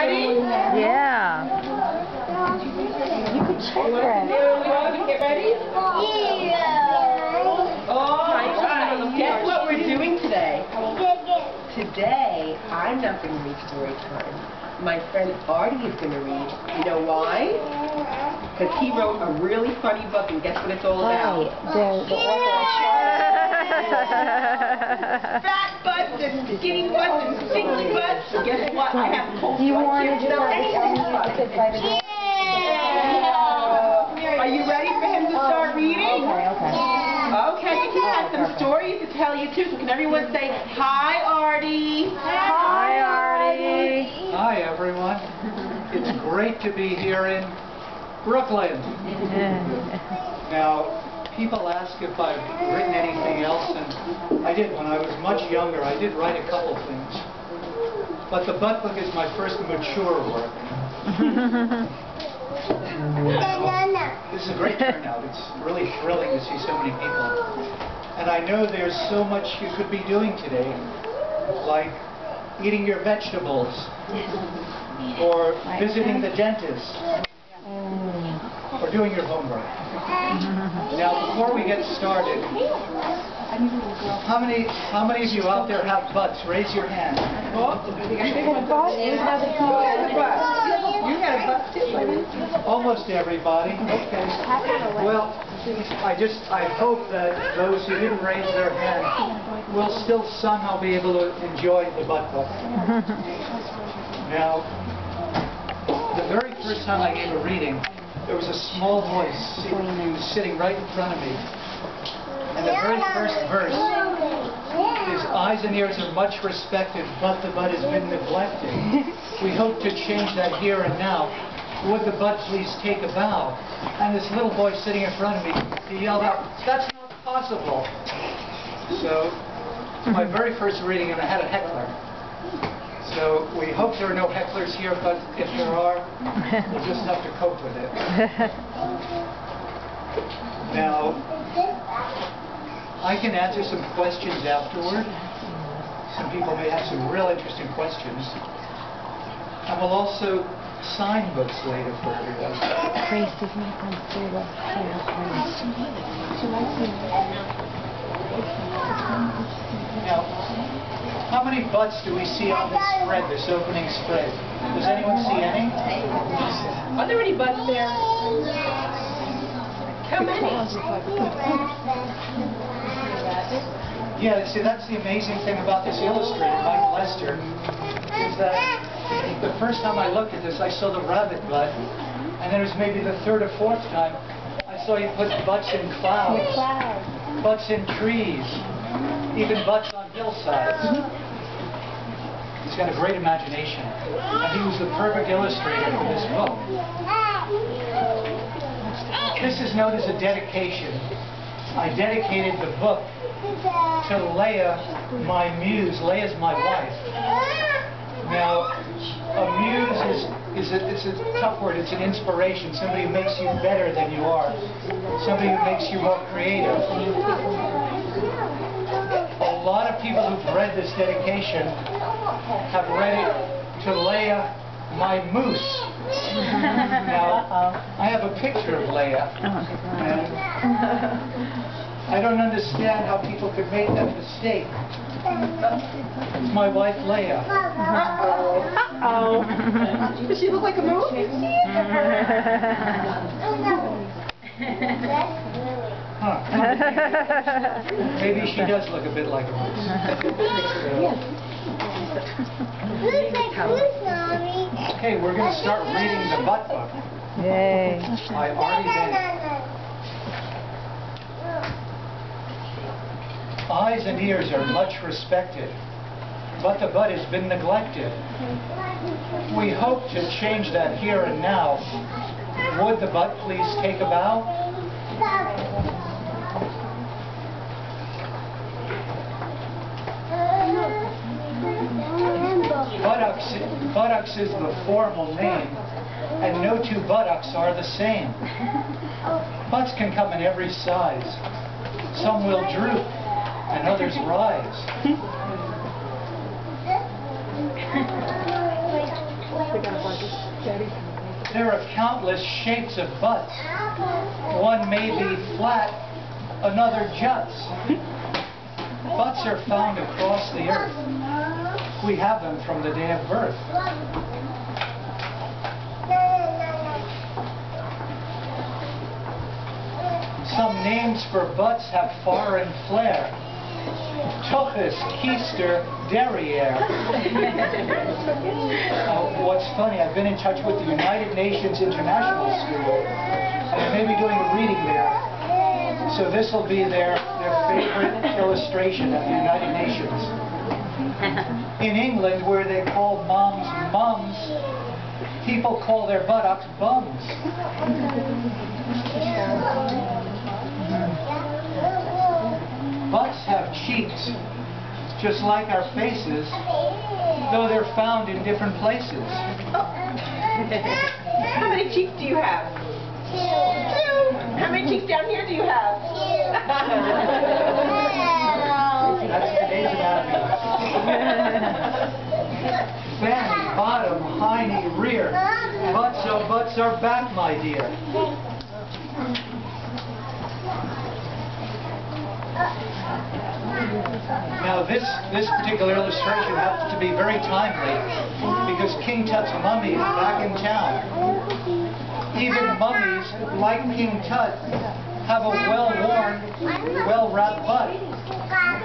ready? Yeah. You could check it. Get ready? Yeah. All right. Guess what we're doing today? Today, I'm not going to read story time. My friend Artie is going to read. You know why? Because he wrote a really funny book, and guess what it's all about? Fat butts and skinny butts and stinky butts. So guess what? I have cold Do you want to butt. just Are you ready for him to start reading? Okay. Okay, he has some stories to tell you too. So can everyone say, hi, Artie? Hi, Artie. Hi, everyone. It's great to be here in Brooklyn. Now, people ask if I've written anything else, and I did. When I was much younger, I did write a couple things. But the butt book is my first mature work. This is a great turnout. It's really thrilling to see so many people. And I know there's so much you could be doing today, like eating your vegetables, or visiting the dentist, or doing your homework. Now, before we get started, how many of you out there have butts? Raise your hand. You got a butt too, baby. Almost everybody. Okay. Well, I hope that those who didn't raise their hand will still somehow be able to enjoy the butt book. Now, the very first time I gave a reading, there was a small voice who was sitting right in front of me. And the very first verse, his eyes and ears are much respected, but the butt has been neglected. We hope to change that here and now. Would the butt please take a bow? And this little boy sitting in front of me, he yelled out, that's not possible. So, it's my very first reading, and I had a heckler. So, we hope there are no hecklers here, but if there are, we'll just have to cope with it. Now, I can answer some questions afterward. Some people may have some real interesting questions. And we'll also sign books later for everybody. Tracy's not going to see what Now, how many butts do we see on this spread, this opening spread? Does anyone see any? Are there any butts there? How many? Yeah, see, that's the amazing thing about this illustrator, Mike Lester, is that the first time I looked at this, I saw the rabbit butt, and then it was maybe the third or fourth time I saw you put butts in clouds, butts in trees, even butts on hillsides. He's got a great imagination, and he was the perfect illustrator for this book. This is known as a dedication. I dedicated the book to Leah, my muse. Leah's my wife. Now, a muse it's a tough word. It's an inspiration. Somebody who makes you better than you are. Somebody who makes you more creative. A lot of people who've read this dedication have read it to Leah, my moose. Now, I have a picture of Leah, and I don't understand how people could make that mistake. It's my wife, Leah. Does she look like a moose? Huh. Maybe she does look a bit like a moose. Okay, we're going to start reading the butt book. Yay. By Artie Bennett. Eyes and ears are much respected, but the butt has been neglected. We hope to change that here and now. Would the butt please take a bow? Buttocks is the formal name, and no two buttocks are the same. Butts can come in every size. Some will droop, and others rise. There are countless shapes of butts. One may be flat, another juts. Butts are found across the earth. We have them from the day of birth. Some names for butts have foreign flair. Tuchus, Keister, Derriere. What's funny, I've been in touch with the United Nations International School, and I may be doing a reading there. So this will be their favorite illustration at the United Nations. In England, where they call moms mums, people call their buttocks bums. Butts have cheeks, just like our faces, though they're found in different places. How many cheeks do you have? 2. How many cheeks down here do you have? 2. That's today's anatomy. Fanny, bottom, hiney, rear. Butts are back, my dear. Now this particular illustration happens to be very timely because King Tut's mummy is back in town. Even mummies, like King Tut, have a well-worn, well-wrapped butt.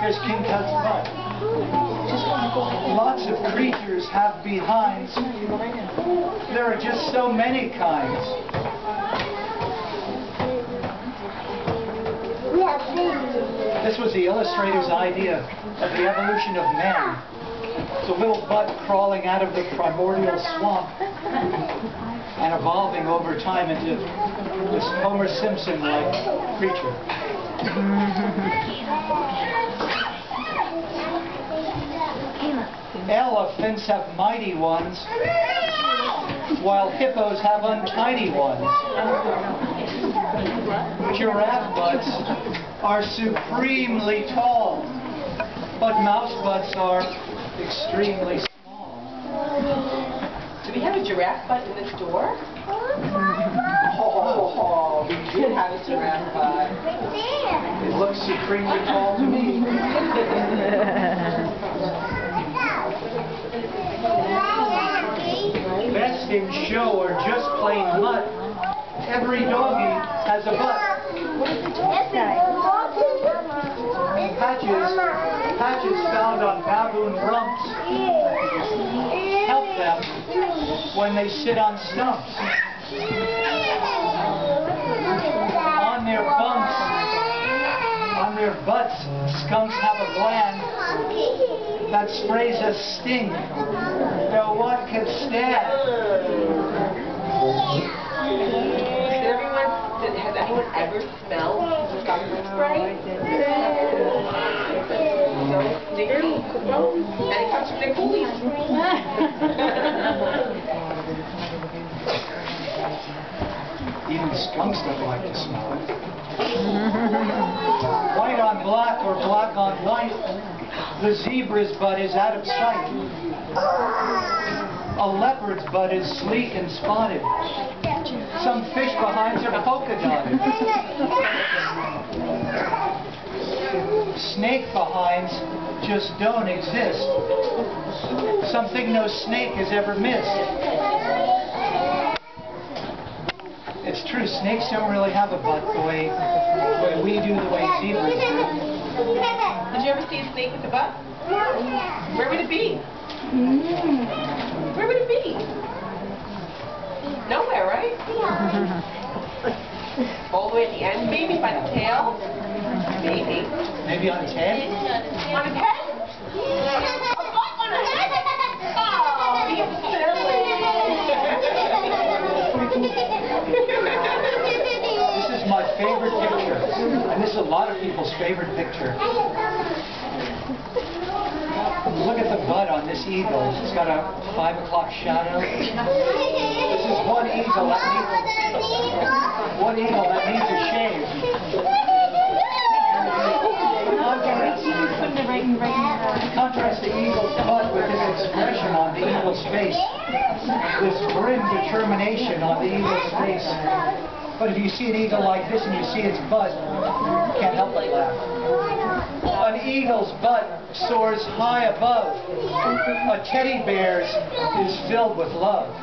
Here's King Tut's butt. Lots of creatures have behinds. There are just so many kinds. This was the illustrator's idea of the evolution of man. The little butt crawling out of the primordial swamp and evolving over time into this Homer Simpson-like creature. Elephants have mighty ones, while hippos have untidy ones. Giraffe butts are supremely tall, but mouse butts are extremely small. Do we have a giraffe butt in the store? Oh, we did have a giraffe butt. It looks supremely tall to me. Best in show or just plain mutt, every doggy has a butt. Patches found on baboon rumps help them when they sit on stumps. On their bumps, on their butts, skunks have a gland that sprays a sting no one can stand. Has anyone ever smelled skunk spray? So sticky. And it comes from their coolies. Even skunks don't like to smell it. White on black or black on white, the zebra's butt is out of sight. A leopard's butt is sleek and spotted. Some fish behinds are polka dotted. Snake behinds just don't exist. Something no snake has ever missed. It's true, snakes don't really have a butt the way we do, the way zebras do. Did you ever see a snake with a butt? Where would it be? Where would it be? Nowhere, right? All the way at the end, maybe by the tail? Maybe. Maybe on its head? On its head? A butt on its head? Oh, you silly. This is my favorite picture, and this is a lot of people's favorite picture. Look at the butt on this eagle. It's got a 5 o'clock shadow. This is one eagle that needs a shave. Contrast the eagle's butt with this expression on the eagle's face. This grim determination on the eagle's face. But if you see an eagle like this and you see its butt, you can't help but laugh. An eagle's butt soars high above. A teddy bear's is filled with love.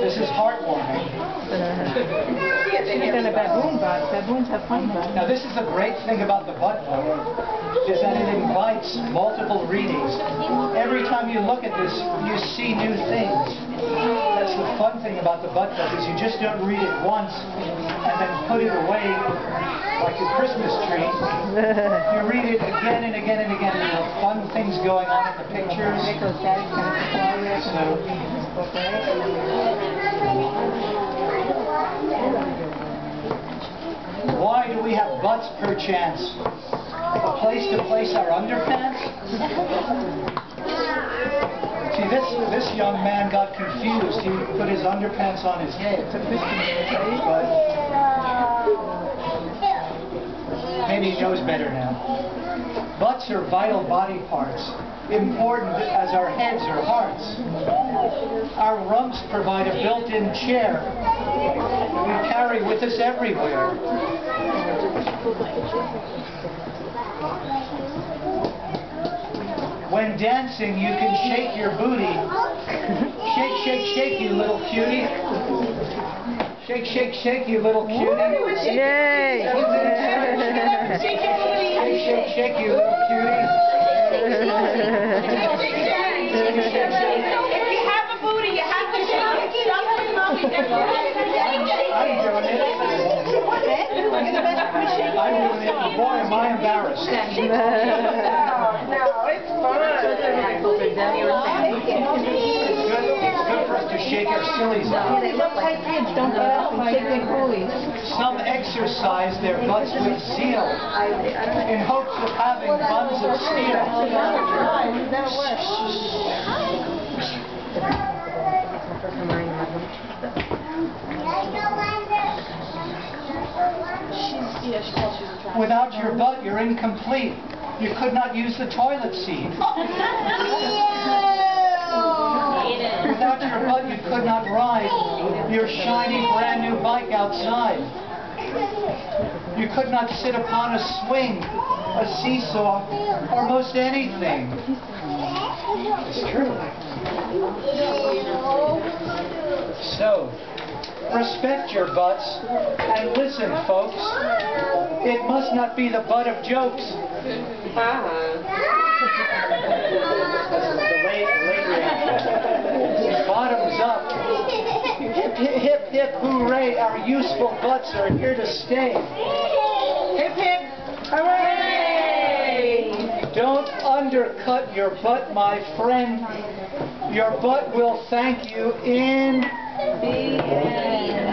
This is heartwarming. And a baboon butt. Baboons have funny butts. Now this is the great thing about the butt book, is that it invites multiple readings. Every time you look at this, you see new things. That's the fun thing about the butt book, is you just don't read it once and then put it away like a Christmas tree. You read it again and again and again, and there are fun things going on in the pictures. Why do we have butts, perchance? A place to place our underpants? See, this young man got confused. He put his underpants on his head. But maybe he knows better now. Butts are vital body parts, important as our heads or hearts. Our rumps provide a built-in chair we carry with us everywhere. When dancing, you can shake your booty. Shake, shake, shake, you little cutie. Shake, shake, shake, you little cutie. Yay! Shake your booty. Shake, shake, shake, you little cutie. If you have a booty, you have to shake it. Stop it, Mommy. I'm doing it. I'm doing it. Boy, am I embarrassed. No, it's fun. It's good for us to shake our sillies out. They look like kids, don't they? Shake their coolies. Some exercise their butts with zeal in hopes of having buns of steel. Without your butt, you're incomplete. You could not use the toilet seat. Without your butt, you could not ride your shiny brand new bike outside. You could not sit upon a swing, a seesaw, or most anything. It's true. So, respect your butts and listen, folks. It must not be the butt of jokes. Bottoms up. Hip, hip, hip, hip, hooray. Our useful butts are here to stay. Hip, hip, hooray! Don't undercut your butt, my friend. Your butt will thank you in the end.